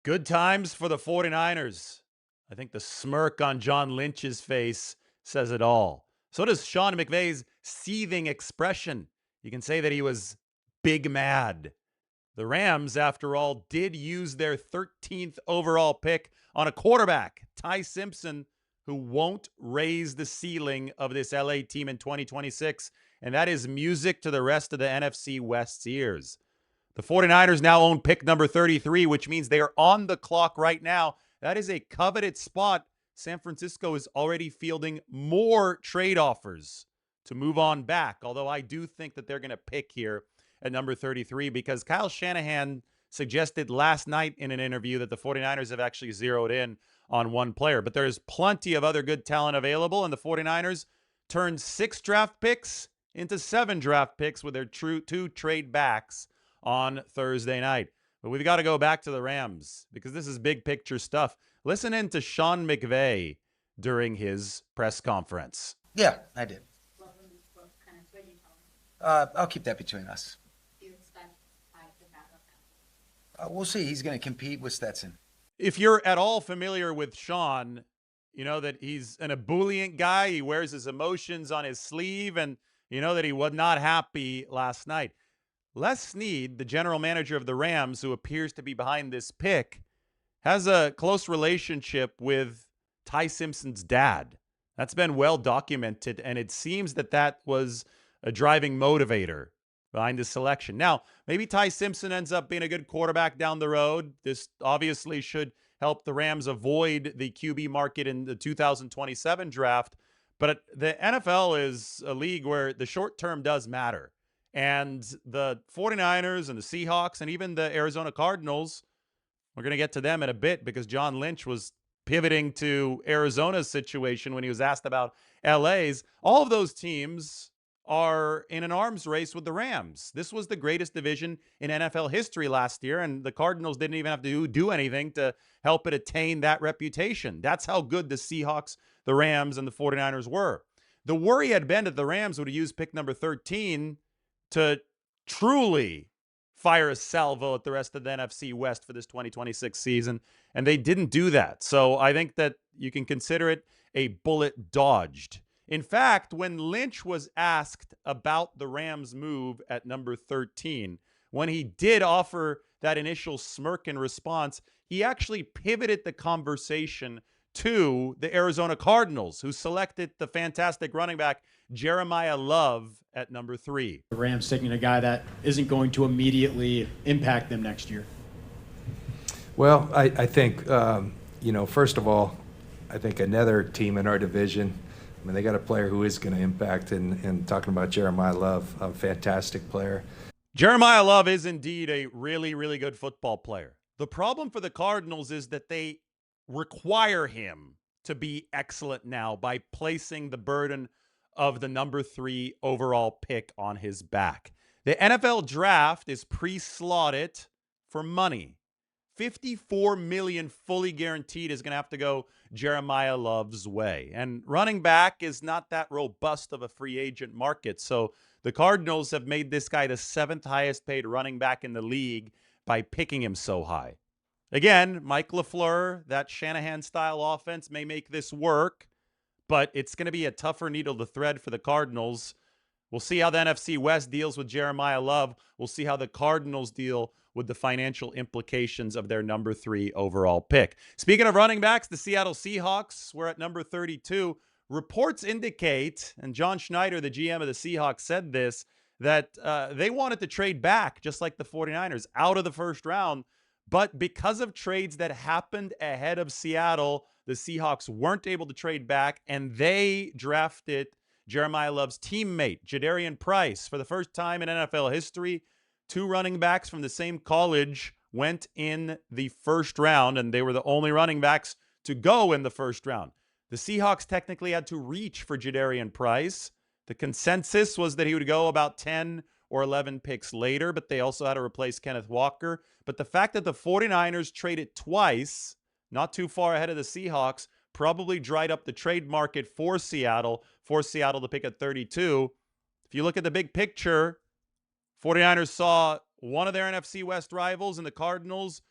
Good times for the 49ers. I think the smirk on John Lynch's face says it all. So does Sean McVay's seething expression. You can say that he was big mad. The Rams, after all, did use their 13th overall pick on a quarterback, Ty Simpson, who won't raise the ceiling of this LA team in 2026. And that is music to the rest of the NFC West's ears. The 49ers now own pick number 33, which means they are on the clock right now. That is a coveted spot. San Francisco is already fielding more trade offers to move on back, although I do think that they're going to pick here at number 33 because Kyle Shanahan suggested last night in an interview that the 49ers have actually zeroed in on one player. But there's plenty of other good talent available, and the 49ers turned 6 draft picks into 7 draft picks with their two trade backs on Thursday night. But we've got to go back to the Rams because this is big picture stuff. Listen in to Sean McVay during his press conference. Yeah, I did. I'll keep that between us. We'll see. He's going to compete with Stetson. If you're at all familiar with Sean, you know that he's an ebullient guy. He wears his emotions on his sleeve, and you know that he was not happy last night. Les Snead, the general manager of the Rams, who appears to be behind this pick, has a close relationship with Ty Simpson's dad. That's been well documented, and it seems that that was a driving motivator behind this selection. Now, maybe Ty Simpson ends up being a good quarterback down the road. This obviously should help the Rams avoid the QB market in the 2027 draft. But the NFL is a league where the short term does matter. And the 49ers and the Seahawks and even the Arizona Cardinals, we're going to get to them in a bit because John Lynch was pivoting to Arizona's situation when he was asked about LA's. All of those teams are in an arms race with the Rams. This was the greatest division in NFL history last year, and the Cardinals didn't even have to do anything to help it attain that reputation. That's how good the Seahawks, the Rams, and the 49ers were. The worry had been that the Rams would have used pick number 13 to truly fire a salvo at the rest of the NFC West for this 2026 season, and they didn't do that. So I think that you can consider it a bullet dodged. In fact, when Lynch was asked about the Rams' move at number 13, when he did offer that initial smirk in response, he actually pivoted the conversation to the Arizona Cardinals, who selected the fantastic running back Jeremiah Love at number 3. The Rams taking a guy that isn't going to immediately impact them next year. Well, I think, first of all, I think another team in our division, I mean, they got a player who is going to impact, and talking about Jeremiah Love, a fantastic player. Jeremiah Love is indeed a really, really good football player. The problem for the Cardinals is that they require him to be excellent now by placing the burden of the number 3 overall pick on his back. The NFL draft is pre-slotted for money. $54 million fully guaranteed is going to have to go Jeremiah Love's way. And running back is not that robust of a free agent market. So the Cardinals have made this guy the 7th highest paid running back in the league by picking him so high. Again, Mike LaFleur, that Shanahan-style offense may make this work, but it's going to be a tougher needle to thread for the Cardinals. We'll see how the NFC West deals with Jeremiah Love. We'll see how the Cardinals deal with the financial implications of their number 3 overall pick. Speaking of running backs, the Seattle Seahawks were at number 32. Reports indicate, and John Schneider, the GM of the Seahawks, said this, that they wanted to trade back, just like the 49ers, out of the first round. But because of trades that happened ahead of Seattle, the Seahawks weren't able to trade back, and they drafted Jeremiah Love's teammate, Jadarian Price. For the first time in NFL history, 2 running backs from the same college went in the first round, and they were the only running backs to go in the first round. The Seahawks technically had to reach for Jadarian Price. The consensus was that he would go about 10 or 11 picks later, but they also had to replace Kenneth Walker. But the fact that the 49ers traded twice, not too far ahead of the Seahawks, probably dried up the trade market for Seattle to pick at 32. If you look at the big picture, 49ers saw one of their NFC West rivals in the Cardinals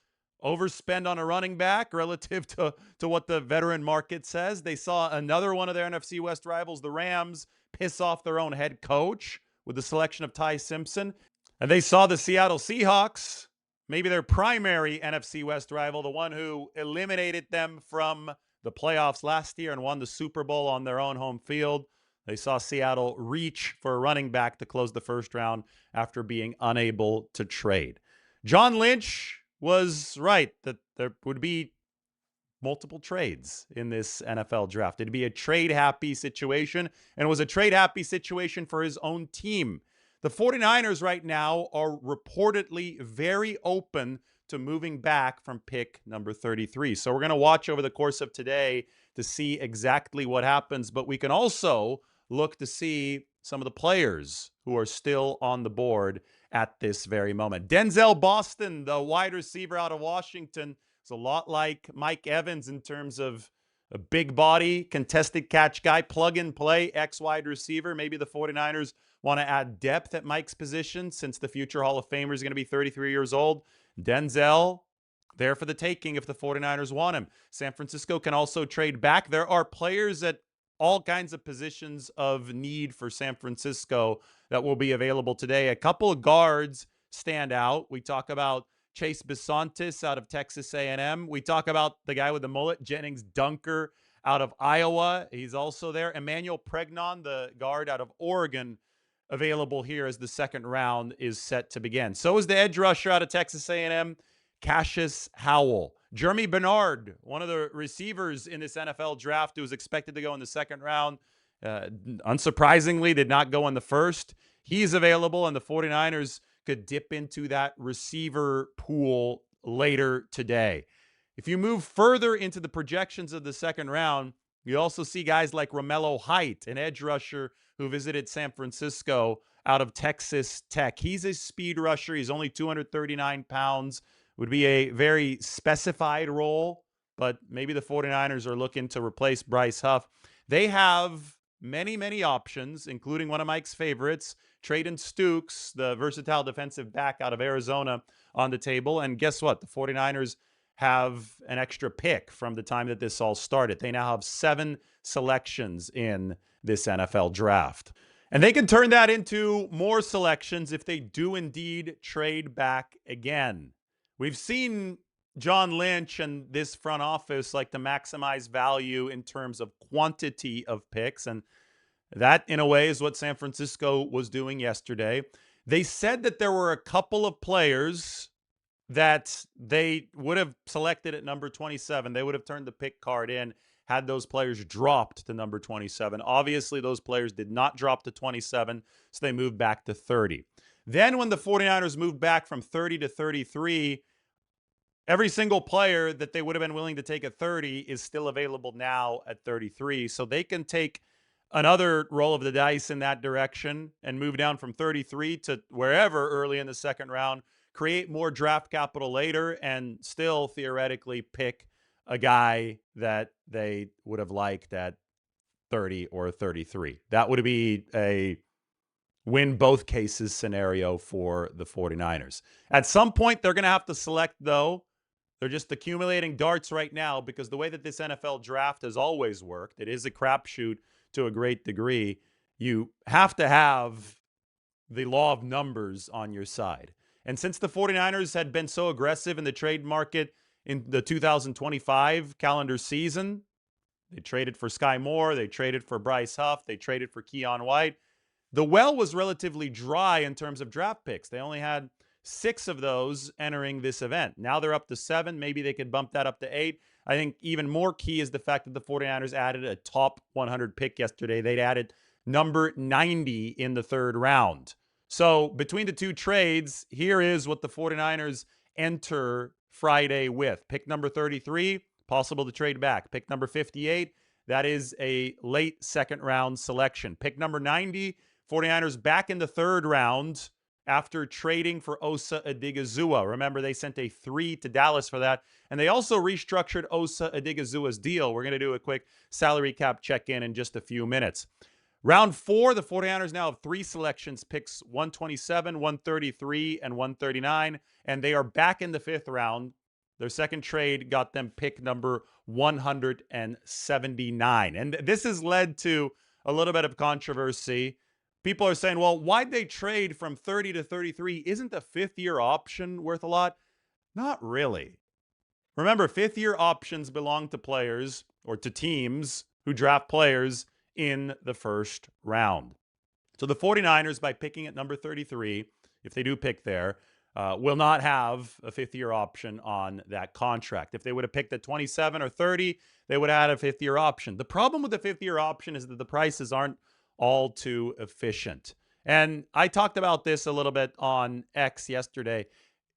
overspend on a running back relative to what the veteran market says. They saw another one of their NFC West rivals, the Rams, piss off their own head coach with the selection of Ty Simpson. And they saw the Seattle Seahawks, maybe their primary NFC West rival, the one who eliminated them from the playoffs last year and won the Super Bowl on their own home field. They saw Seattle reach for a running back to close the first round after being unable to trade. John Lynch was right that there would be multiple trades in this NFL draft. It'd be a trade-happy situation, and it was a trade-happy situation for his own team. The 49ers right now are reportedly very open to moving back from pick number 33. So we're going to watch over the course of today to see exactly what happens, but we can also look to see some of the players who are still on the board at this very moment. Denzel Boston, the wide receiver out of Washington, is a lot like Mike Evans in terms of a big body, contested catch guy, plug and play, ex-wide receiver. Maybe the 49ers want to add depth at Mike's position since the future Hall of Famer is going to be 33 years old. Denzel, there for the taking if the 49ers want him. San Francisco can also trade back. There are players at all kinds of positions of need for San Francisco that will be available today. A couple of guards stand out. We talk about Chase Bisontis out of Texas A&M. We talk about the guy with the mullet, Jennings Dunker out of Iowa. He's also there. Emmanuel Pregnon, the guard out of Oregon, available here as the second round is set to begin. So is the edge rusher out of Texas A&M, Cassius Howell. Jeremy Bernard, one of the receivers in this NFL draft who was expected to go in the second round, unsurprisingly did not go in the first. He's available, and the 49ers could dip into that receiver pool later today. If you move further into the projections of the second round, you also see guys like Romello Height, an edge rusher who visited San Francisco out of Texas Tech. He's a speed rusher. He's only 239 pounds. Would be a very specified role, but maybe the 49ers are looking to replace Bryce Huff. They have many, many options, including one of Mike's favorites, Traden Stukes, the versatile defensive back out of Arizona, on the table. And guess what? The 49ers have an extra pick from the time that this all started. They now have 7 selections in this NFL draft. And they can turn that into more selections if they do indeed trade back again. We've seen John Lynch and this front office like to maximize value in terms of quantity of picks, and that, in a way, is what San Francisco was doing yesterday. They said that there were a couple of players that they would have selected at number 27. They would have turned the pick card in had those players dropped to number 27. Obviously, those players did not drop to 27, so they moved back to 30. Then when the 49ers moved back from 30 to 33, every single player that they would have been willing to take at 30 is still available now at 33. So they can take another roll of the dice in that direction and move down from 33 to wherever early in the second round, create more draft capital later, and still theoretically pick a guy that they would have liked at 30 or 33. That would be a win both cases scenario for the 49ers. At some point, they're going to have to select, though. They're just accumulating darts right now because the way that this NFL draft has always worked, it is a crapshoot to a great degree. You have to have the law of numbers on your side. And since the 49ers had been so aggressive in the trade market in the 2025 calendar season, they traded for Sky Moore, they traded for Bryce Huff, they traded for Keon White. The well was relatively dry in terms of draft picks. They only had 6 of those entering this event. Now they're up to 7. Maybe they could bump that up to 8. I think even more key is the fact that the 49ers added a top 100 pick yesterday. They'd added number 90 in the third round. So between the two trades, here is what the 49ers enter Friday with. Pick number 33, possible to trade back. Pick number 58, that is a late second round selection. Pick number 90, 49ers back in the third round after trading for Osa Odighizuwa. Remember, they sent a 3 to Dallas for that. And they also restructured Osa Odighizuwa's deal. We're going to do a quick salary cap check-in in just a few minutes. Round 4, the 49ers now have 3 selections, picks 127, 133, and 139. And they are back in the 5th round Their second trade got them pick number 179. And this has led to a little bit of controversy. People are saying, well, why'd they trade from 30 to 33? Isn't the fifth-year option worth a lot? Not really. Remember, fifth-year options belong to players or to teams who draft players in the first round. So the 49ers, by picking at number 33, if they do pick there, will not have a fifth-year option on that contract. If they would have picked at 27 or 30, they would have had a fifth-year option. The problem with the fifth-year option is that the prices aren't all too efficient. And I talked about this a little bit on X yesterday.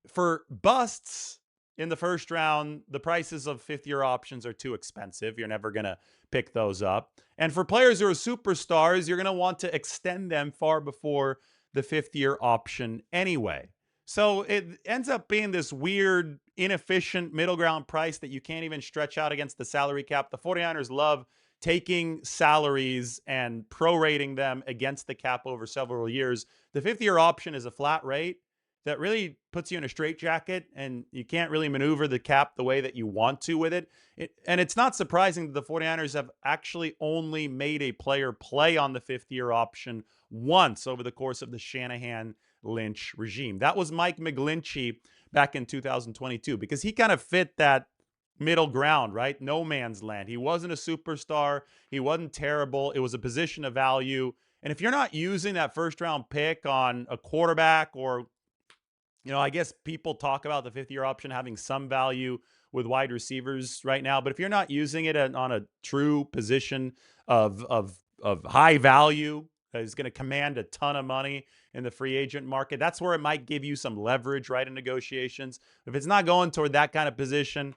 For busts in the first round, the prices of fifth-year options are too expensive. You're never going to pick those up. And for players who are superstars, you're going to want to extend them far before the fifth-year option anyway. So it ends up being this weird, inefficient middle ground price that you can't even stretch out against the salary cap. The 49ers love taking salaries and prorating them against the cap over several years. The fifth-year option is a flat rate that really puts you in a straitjacket, and you can't really maneuver the cap the way that you want to with it. And it's not surprising that the 49ers have actually only made a player play on the fifth-year option once over the course of the Shanahan-Lynch regime. That was Mike McGlinchey back in 2022, because he kind of fit that middle ground, right? No man's land. He wasn't a superstar. He wasn't terrible. It was a position of value. And if you're not using that first-round pick on a quarterback, or I guess people talk about the fifth-year option having some value with wide receivers right now, but if you're not using it on a true position of high value that is going to command a ton of money in the free agent market, that's where it might give you some leverage, right, in negotiations. If it's not going toward that kind of position,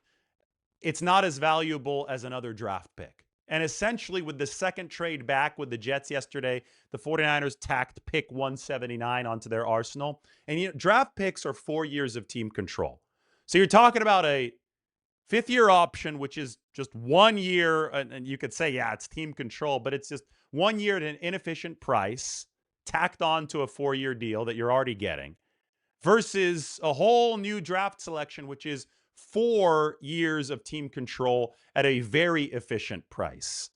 it's not as valuable as another draft pick. And essentially, with the second trade back with the Jets yesterday, the 49ers tacked pick 179 onto their arsenal. And draft picks are 4 years of team control. So you're talking about a fifth-year option, which is just 1 year. And you could say, yeah, it's team control, but it's just 1 year at an inefficient price tacked on to a 4-year deal that you're already getting, versus a whole new draft selection, which is 4 years of team control at a very efficient price.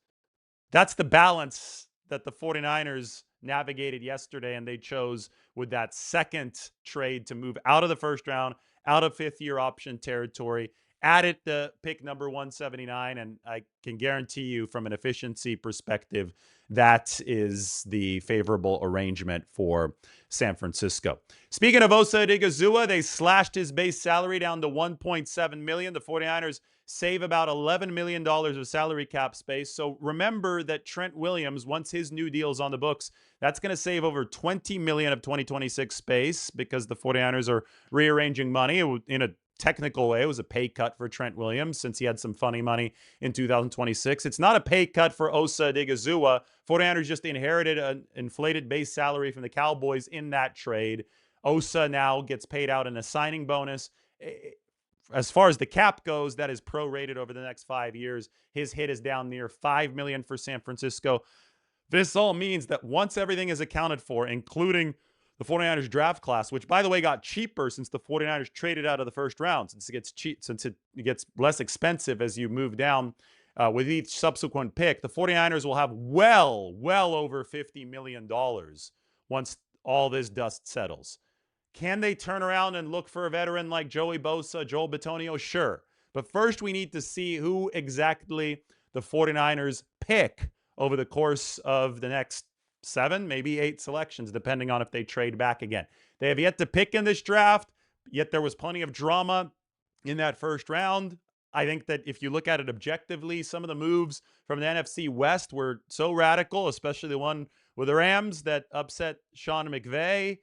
That's the balance that the 49ers navigated yesterday, and they chose with that second trade to move out of the first round, out of fifth-year option territory, added the pick number 179, and I can guarantee you from an efficiency perspective, that is the favorable arrangement for San Francisco. Speaking of Osa Odighizuwa, they slashed his base salary down to $1.7 million. The 49ers save about $11 million of salary cap space. So remember that Trent Williams, once his new deal is on the books, that's going to save over $20 million of 2026 space, because the 49ers are rearranging money in a technical way. It was a pay cut for Trent Williams since he had some funny money in 2026. It's not a pay cut for Osa Odighizuwa. 49ers just inherited an inflated base salary from the Cowboys in that trade. Osa now gets paid out in a signing bonus. As far as the cap goes, that is prorated over the next 5 years. His hit is down near $5 million for San Francisco. This all means that once everything is accounted for, including the 49ers draft class, which, by the way, got cheaper since the 49ers traded out of the first round, since it gets less expensive as you move down with each subsequent pick, the 49ers will have well over $50 million once all this dust settles. Can they turn around and look for a veteran like Joey Bosa, Joel Bitonio? Sure. But first, we need to see who exactly the 49ers pick over the course of the next 7, maybe 8 selections, depending on if they trade back again. They have yet to pick in this draft, yet there was plenty of drama in that first round. I think that if you look at it objectively, some of the moves from the NFC West were so radical, especially the one with the Rams that upset Sean McVay.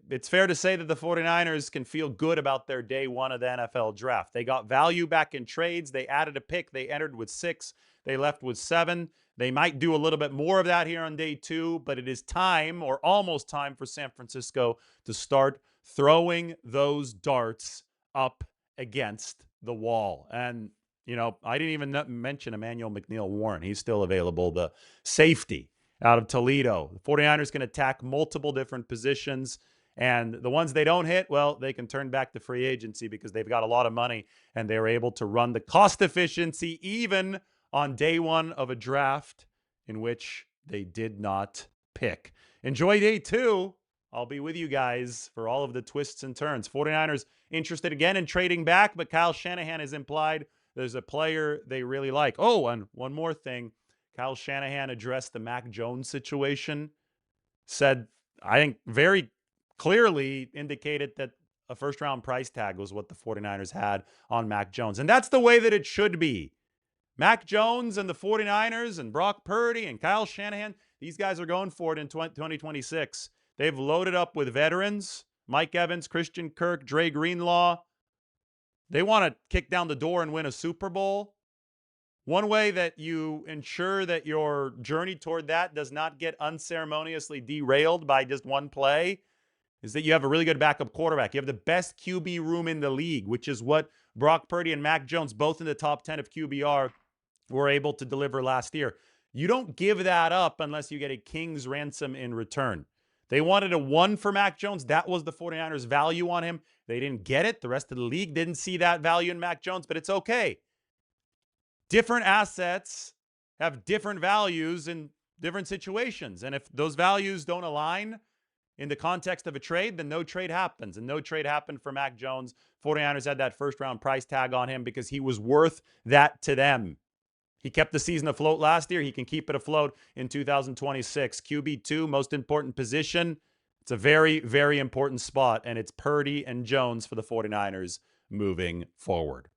It's fair to say that the 49ers can feel good about their day one of the NFL draft. They got value back in trades. They added a pick. They entered with 6. They left with 7. They might do a little bit more of that here on day 2, but it is time, or almost time, for San Francisco to start throwing those darts up against the wall. And, I didn't even mention Emmanuel McNeil-Warren. He's still available, the safety out of Toledo. The 49ers can attack multiple different positions, And the ones they don't hit, well, they can turn back to free agency because they've got a lot of money and they're able to run the cost efficiency even on day one of a draft in which they did not pick. Enjoy day 2. I'll be with you guys for all of the twists and turns. 49ers interested again in trading back, but Kyle Shanahan has implied there's a player they really like. Oh, and one more thing. Kyle Shanahan addressed the Mac Jones situation, said, I think very clearly indicated that a first-round price tag was what the 49ers had on Mac Jones. And that's the way that it should be. Mac Jones and the 49ers and Brock Purdy and Kyle Shanahan, these guys are going for it in 2026. They've loaded up with veterans, Mike Evans, Christian Kirk, Dre Greenlaw. They want to kick down the door and win a Super Bowl. One way that you ensure that your journey toward that does not get unceremoniously derailed by just one play is that you have a really good backup quarterback. You have the best QB room in the league, which is what Brock Purdy and Mac Jones, both in the top 10 of QBR, were able to deliver last year. You don't give that up unless you get a king's ransom in return. They wanted a 1 for Mac Jones. That was the 49ers' value on him. They didn't get it. The rest of the league didn't see that value in Mac Jones, but it's okay. Different assets have different values in different situations. And if those values don't align in the context of a trade, then no trade happens. And no trade happened for Mac Jones. 49ers had that first-round price tag on him because he was worth that to them. He kept the season afloat last year. He can keep it afloat in 2026. QB2, most important position. It's a very, very important spot, and it's Purdy and Jones for the 49ers moving forward.